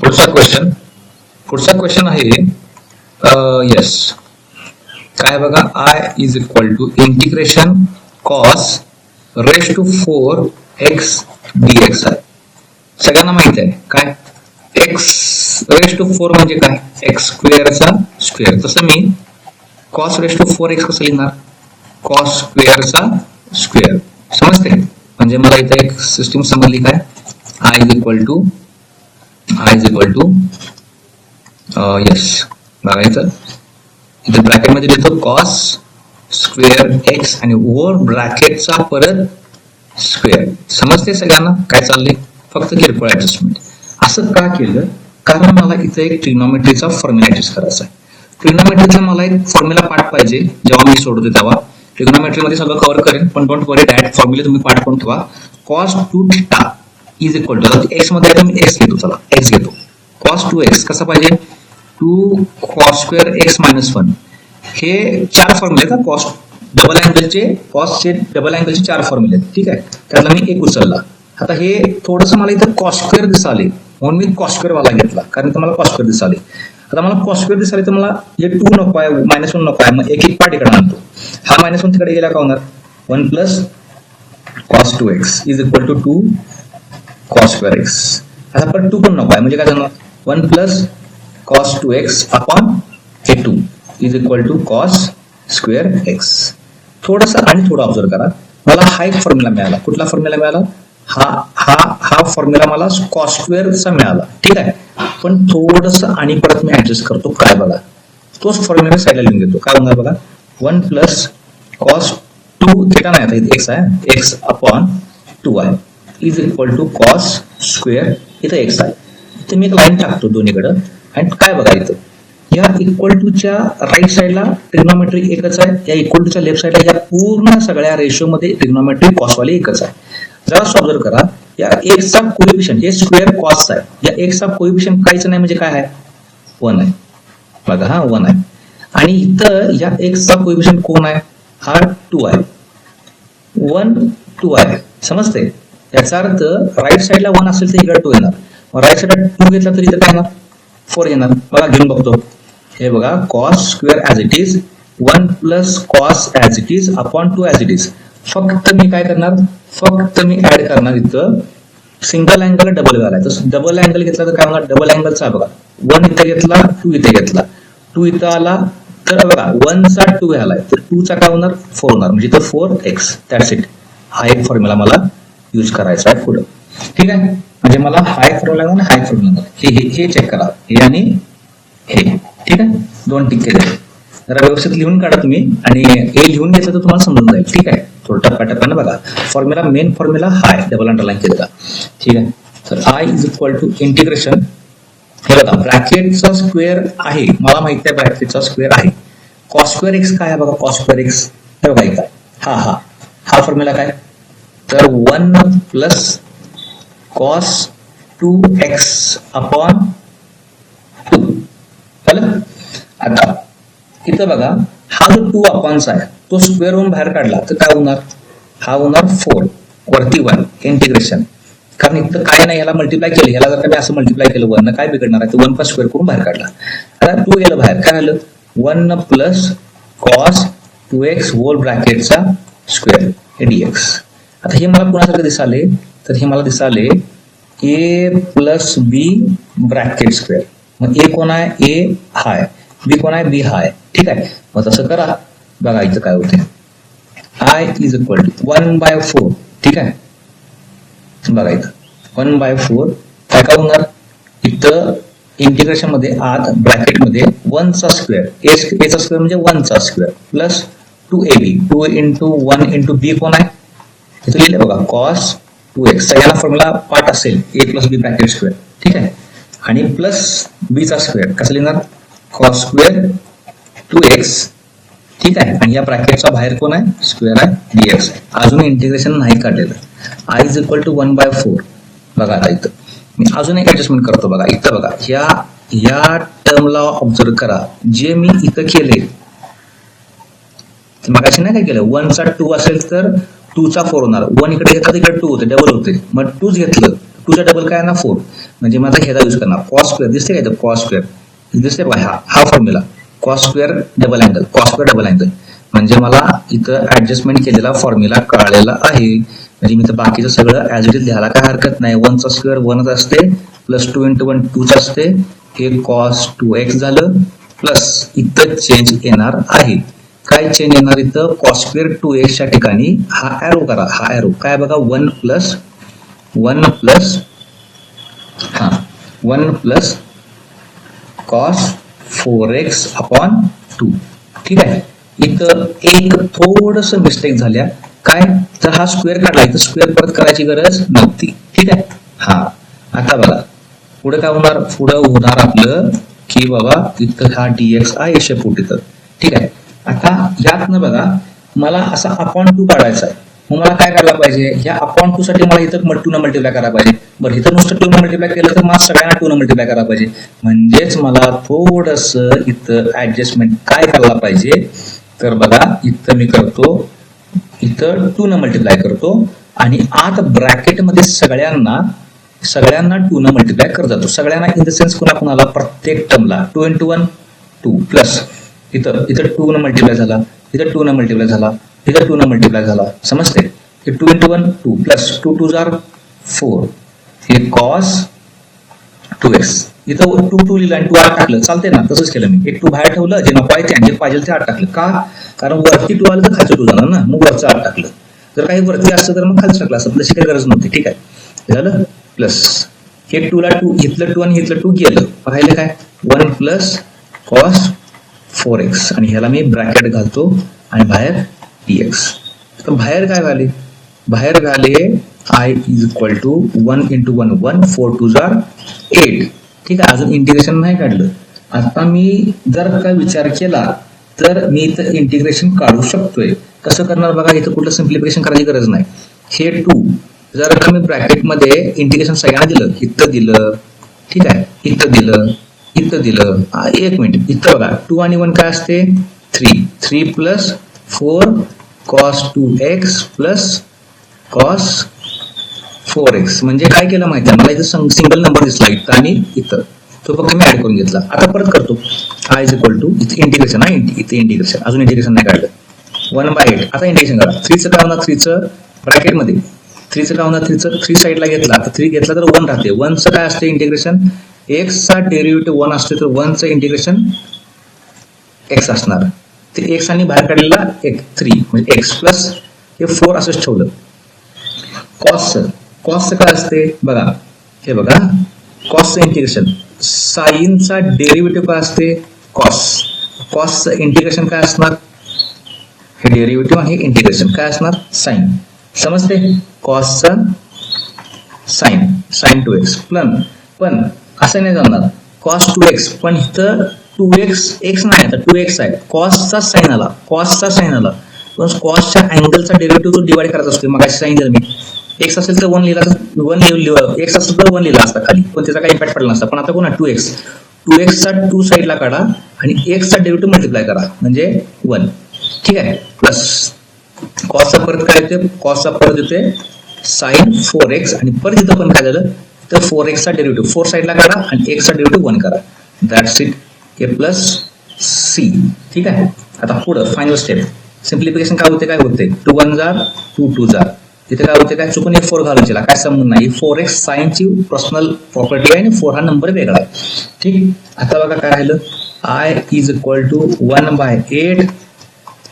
पुढचा क्वेश्चन आहे यस काय बघा I is equal to integration cos raise to 4x dx आहे. सगळ्यांना माहिती आहे काय x रेस टू 4 म्हणजे काय x स्क्वेअरचा स्क्वेअर. तसं मी कॉस रेस टू 4x कसं लिहिणार कॉस स्क्वेअरचा स्क्वेअर. समजते म्हणजे मला इथे एक सिस्टीम समजली काय I is equal to yes बघायचं इथे ब्रॅकेट मध्ये लिहितो कॉस स्क्वेअर एक्स आणि ओव्हर ब्रॅकेटचा परत स्क्वेअर. समजते सगळ्यांना काय चाललंय फक्त किरकोळ ऍडजस्टमेंट. असं का केलं कारण मला इथे एक ट्रिग्नोमेट्रीचा फॉर्म्युला ऍडजस्ट करायचा आहे. ट्रिग्नोमेट्रीचा मला एक फॉर्म्युला पाठ पाहिजे जेव्हा मी सोडतो तेव्हा. ट्रिग्नोमेट्री मध्ये सगळं कव्हर करेन पण डोंट वरी दॅट फॉर्म्युला तुम्ही पाठ करून ठेवा. Cos 2 theta is equal to x मध्ये आता मी एक्स घेतो. चला एक्स घेतो कॉस 2x कसा पाहिजे 2 कॉस स्क्वेअर एक्स मायनस 1. हे चार फॉर्म्युले आहेत कॉस डबल अँगलचे कॉसचे डबल अँगलचे चार फॉर्म्युले आहेत. ठीक आहे त्यातला मी एक उचलला. आता हे थोडंसं मला इथं कॉस स्क्वेअर दिसाले म्हणून मी कॉस स्क्वेअर वाला घेतला कारण तर मला कॉस स्क्वेअर दिसाले. आता मला कॉस स्क्वेअर दिसाले तर मला हे 2 नको आहे -1 नको आहे. मग एक पार्ट इकडे आणतो. हा -1 तिकडे गेला का होणार 1 plus cos 2x is equal to 2 cos square x. आता पण 2 पण नको आहे म्हणजे काय जाणार 1 प्लस कॉस 2x अपॉन हे 2 is equal to cos square x. थोडंसं आणि थोडं ऑब्झर्व करा मला हा एक फॉर्म्युला मिळाला. कुठला फॉर्म्युला मिळाला हा फॉर्म्युला मला कॉस स्क्वेअरचा मिळाला. ठीक आहे पण थोडंसं आणि परत मी ऍडजस्ट करतो काय बघा तोच फॉर्म्युला साईडला लिहून घेतो. काय होणार बघा 1 प्लस कॉस 2 थीटा नाही आता इथे एक्स आहे एक्स अपॉन 2 आहे is equal to cos square इथं एक्स आहे. इथे मी एक लाईन टाकतो दोन्हीकडं आणि काय बघा इथं या इक्वल टू च्या राईट साईडला ट्रिग्नोमेट्री एकच आहे. या इक्वल टू च्या लेफ्ट साईडला या पूर्ण सगळ्या रेशो मध्ये ट्रिग्नोमेट्री कॉसवाली एकच आहे. जरा ऑब्झर्व करा या एक्सचा कोएफिशियंट हे स्क्वेअर कॉस आहे. या एक्सचा कोएफिशियंट काहीच नाही म्हणजे काय आहे 1 आहे. बघा हा 1 आहे आणि इथं या एक्सचा कोएफिशियंट कोण आहे हा 2 आहे 1 2 आहे. समजते याचा अर्थ राईट साईडला 1 असेल तर इकडे 2 येणार. मग राईट साईडला 2 घेतला तर इथं काय येणार 4 येणार. बघा घेऊन बघतो हे बघा cos square as it is 1 plus cos as it is upon 2 as it is. फक्त मी काय करणार फक्त मी ऍड करणार इथं सिंगल अँगल डबल व्हायला. तर डबल अँगल घेतला तर काय होणार डबल अँगलचा बघा 1 इथे घेतला 2 इथे घेतला 2 इथं आला तर बघा 1 चा 2 आलाय तर 2 चा काय होणार 4 होणार म्हणजे तो 4x. That's it. हा एक फॉर्म्युला मला यूज करायचा आहे पुढे. ठीक आहे म्हणजे मला हाय फॉर्म्युला लागणार हाय फॉर्म्युला हे चेक करा हे आणि हे. ठीक आहे 2 टिक्के द्या. जरा व्यवस्थित लिहून काढा तुम्ही आणि हे लिहून घेतलं तर तुम्हाला समजून जाईल. ठीक आहे थोडं टप्प्याटप्प्यानं बघा फॉर्म्युला मेन फॉर्म्युला हाय डबल अंडरलाईन केलेला. ठीक आहे तर I is equal to integration हे बघा ब्रॅकेटचा स्क्वेअर आहे मला माहिती आहे ब्रॅकेटचा स्क्वेअर आहे. कॉस स्क्वेअर एक्स काय आहे बघा कॉस स्क्वेअर एक्स हे बघा काय हा फॉर्म्युला काय तर 1 प्लस कॉस 2x अपॉन 2 झालं. आता इथं बघा हा जो 2 अपॉनचा आहे तो स्क्वेअर होऊन बाहेर काढला तर काय होणार हा होणार 4 वरती 1 इंटिग्रेशन. कारण इथं काय नाही याला मल्टिप्लाय केलं याला जर का मी असं मल्टिप्लाय केलं 1 काय बिघडणार आहे तर 1 पण स्क्वेअर करून बाहेर काढला. आता 2 गेलं बाहेर काय झालं 1 प्लस कॉस 2x होल ब्रॅकेटचा स्क्वेअर हे dx. आता हे मला कोणासारखं दिसाले तर हे मला दिसाले a plus B bracket square. मग a कोण आहे a हाय बी कोण आहे बी हाय. ठीक आहे मग तसं करा बघा इथं काय होते आय इज इक्वल टू 1/4. ठीक आहे बघा इथं 1/4 काय होणार इथं इंटिग्रेशन मध्ये आत ब्रॅकेट मध्ये 1 चा स्क्वेअर a चा स्क्वेअर म्हणजे 1 चा square plus 2ab 2 into 1 into b कोण आहे इथं लिहिले बघा कॉस 2x. याला फॉर्म्युला पार्ट असेल a plus B bracket square. ठीक आहे आणि प्लस b चा स्क्वेअर कसं लिहिणार कॉस स्क्वेअर 2x. ठीक आहे आणि या ब्रॅकेटचा बाहेर कोण आहे स्क्वेअर आहे dx. अजून इंटिग्रेशन नाही काढलेलं. I is equal to 1/4. बघा आता इथं मी अजून एक ऍडजस्टमेंट करतो बघा इथं बघा या टर्मला ऑब्झर्व करा जे मी इथं केले मगाशी नाही काय केलं 1 चा 2 असेल तर 2 चा 4 होणार 1 इकडे घेतला इकडे 2 होते डबल होते मग 2 घेतलं 2चा डबल काय ना 4, म्हणजे माझा ह्याचा यूज करणार कॉस स्क्वेअर. दिसते काय कॉस स्क्वेअर दिसते बघा, हा formula cos square double angle, cos square double angle. म्हणजे मला इथं ऍडजस्टमेंट केलेला फॉर्म्युला कळलेला आहे. म्हणजे मी तर बाकीचं सगळं ऍज इट इज लिहायला काय हरकत नाही. 1चा स्क्वेअर 1च असते, प्लस 2 × 1 2च असते. हे कॉस 2x झालं, प्लस इथं चेंज येणार आहे. काय चेंज येणार इथं? कॉस स्क्वेअर 2x च्या ठिकाणी हा ॲरो करा. हा ॲरो काय बघा, 1 plus 1 plus cos 4x upon 2. ठीक आहे. इथं एक थोडस मिस्टेक झाल्या. काय तर हा स्क्वेअर काढला, इथं स्क्वेअर परत करायची गरज नव्हती. ठीक आहे. हा आता बघा पुढे काय होणार, पुढे होणार आपलं की बाबा इथं हा dx आहे शेपूट इथं. ठीक आहे. आता यातनं बघा मला असा अपॉन 2 काढायचा आहे. मग मला काय करायला पाहिजे, ह्या अपॉन 2 साठी मला इथं 2 न मल्टिप्लाय करायला पाहिजे. बरं इथं नुसतं 2 न मल्टिप्लाय केलं तर मला सगळ्यांना 2 न मल्टिप्लाय करायला पाहिजे. म्हणजेच मला थोडस इथं ऍडजस्टमेंट काय करायला पाहिजे, तर बघा इथं मी करतो, इथं 2 न मल्टिप्लाय करतो आणि आत ब्रॅकेटमध्ये सगळ्यांना 2 न मल्टिप्लाय करत जातो. सगळ्यांना इन द सेन्स कुणाला प्रत्येक टर्मला 2 × 1 2 प्लस इथं 2 न मल्टिप्लाय झाला, इथं 2 न मल्टिप्लाय झाला, इथं 2 न मल्टिप्लाय झाला. समजते? हे 2 × 1 2 प्लस 2 2 जार 4. हे कॉस 2x. इथं 2 लिहिलं आणि 2 आत टाकलं, चालते ना? तसंच केलं मी. एक 2 बाहेर ठेवलं, जे नको आहे ते, आणि जे पाहिजे ते आत टाकलं. का? कारण वरती 2 आलं तर खालचं 2 जाणार ना, मग वरचं आत टाकलं. जर काही वरती असतं तर मग खालचं टाकलं असतं, तशी काही गरज नव्हती. ठीक आहे. झालं. प्लस हे 2 ला 2, इथलं 2 आणि इथलं 2 गेलं. पाहिलं काय? 1 प्लस कॉस 4x आणि ह्याला मी ब्रॅकेट घालतो आणि बाहेर dx. तर बाहेर काय झाले? बाहेर झाले I is equal to 1 × 1 1 4 2 जार 8. ठीक आहे. अजून इंटिग्रेशन नाही काढलं. आता मी जर काय विचार केला तर मी इथं इंटिग्रेशन काढू शकतोय. कसं करणार बघा, इथं कुठलं सिम्प्लिफिकेशन करायची गरज नाही. हे 2 जर का मी ब्रॅकेटमध्ये इंटिग्रेशन सगळ्यांना दिलं, इथं दिलं, ठीक आहे, इथं दिलं, इथं दिलं. एक मिनिट, इथं बघा 2 आणि 1 काय असते? 3 plus 4 cos 2x plus cos 4x. म्हणजे काय केलं माहिती आहे मला, इथं सिंगल नंबर दिसला इथं आणि इथं, तो फक्त मी ऍड करून घेतला. आता परत करतो. I is equal to इथे इंटिग्रेशन आहे, इथे इंटिग्रेशन, अजून इंटिग्रेशन नाही काढलं. 1/8. आता इंटिग्रेशन करा. 3चं काय होणार? 3चं ब्रॅकेटमध्ये 3चं काय होणार? 3 साईडला घेतला तर 3 घेतला तर 1 राहते. 1चं काय असते इंटिग्रेशन? x चा डेरिव्हेटिव्ह 1 असते, तर 1चं इंटिग्रेशन x असणार. ते x आणि बाहेर काढलेला 3 म्हणजे x प्लस हे 4 असंच ठेवलं. कॉसचं काय असते बघा, हे बघा कॉसचं इंटिग्रेशन, साईनचा डेरिव्हेटिव्ह काय असते? कॉसचं इंटिग्रेशन काय असणार? हे डेरिव्हेटिव्ह आहे, इंटिग्रेशन काय असणार? साइन. समजते? कॉसचं साइन 2x. पण असं नाही जाणार कॉस 2x, पण इथं 2x x नाही, तर 2x आहे. कॉसचा साइन आला, पण कॉसच्या अँगलचा डेरिव्हेटिव्ह तो डिवाइड करायचा असतो. मग अशी सांगितलं मी, x असेल तर 1 लिहिला, x असेल तर 1 लिहिला असता खाली, पण त्याचा काही इम्पॅक्ट पडला नसता. पण आता कोणा 2x चा 2 साईडला काढा आणि x चा डेरिव्हेटिव्ह मल्टिप्लाय करा म्हणजे 1. ठीक आहे. प्लस कॉसचा परत काय येते? कॉसचा परत येते साइन 4x आणि परत इथं पण काय झालं तर 4x चा डेरिव्हेटिव्ह 4 साईडला काढा आणि x चा डेरिव्हेटिव्ह 1 करा. That's it. a plus c. ठीक आहे. आता पुढं फायनल स्टेप सिम्प्लिफिकेशन काय होते? 2 1 जार 2 2 जार. इथे काय होते? काय चुकून 4 घालून काय संबंध नाही. 4x साइनची पर्सनल प्रॉपर्टी आहे आणि 4 हा नंबर वेगळा आहे. ठीक. आता बघा काय राहिलं, I is equal to 1/8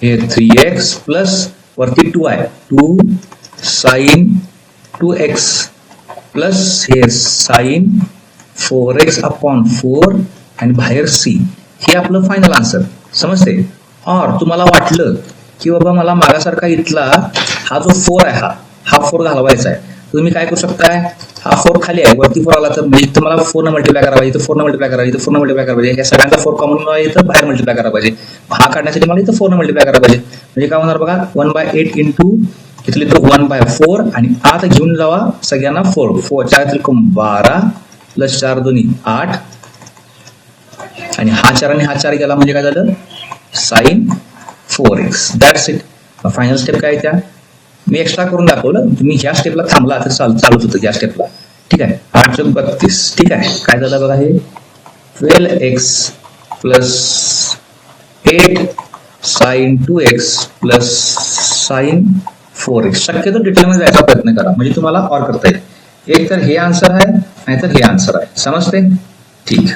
हे 3x प्लस वरती 2 आहे, 2 साइन 2x प्लस हे साइन 4x अपॉन 4 आणि बाहेर c. हे आपलं फायनल आन्सर. समजते? और तुम्हाला वाटलं की बाबा मला मागासारखा इथला हा जो 4 आहे, हा 4 घालवायचा आहे, तुम्ही काय करू शकताय? हा 4 खाली आहे, वरती 4 आला तर म्हणजे इथं मला 4 न मल्टिप्लाय करायला पाहिजे, इथं 4 न मल्टिप्लाय करायला पाहिजे, इथं 4 न मल्टिप्लाय करायला पाहिजे. या सगळ्यांचा 4 कॉमन मला इथं बाहेर मल्टिप्लाय करायला पाहिजे. हा काढण्यासाठी मला इथं 4 न मल्टिप्लाय करायला पाहिजे. म्हणजे काय होणार बघा, 1/8 इंटू इथले तो 1/4 आणि आत घेऊन जावा सगळ्यांना 4 4 12 प्लस 4 2 8 आणि हा 4 आणि हा 4 गेला म्हणजे काय झालं? Sine 4x. That's it. Final step काय त्या मी एक्स्ट्रा करून दाखवलं. तुम्ही ह्या स्टेपला थांबला तर चालूच होतं. या स्टेपला ठीक आहे, 8×32. ठीक आहे, काय झालं बघा, हे 12x plus 8 sign 2x plus sign 4x. शक्यतो डिटेलमध्ये जायचा प्रयत्न करा, म्हणजे तुम्हाला और करता येईल. एक तर हे आन्सर आहे, नाहीतर हे आन्सर आहे. समजते? ठीक.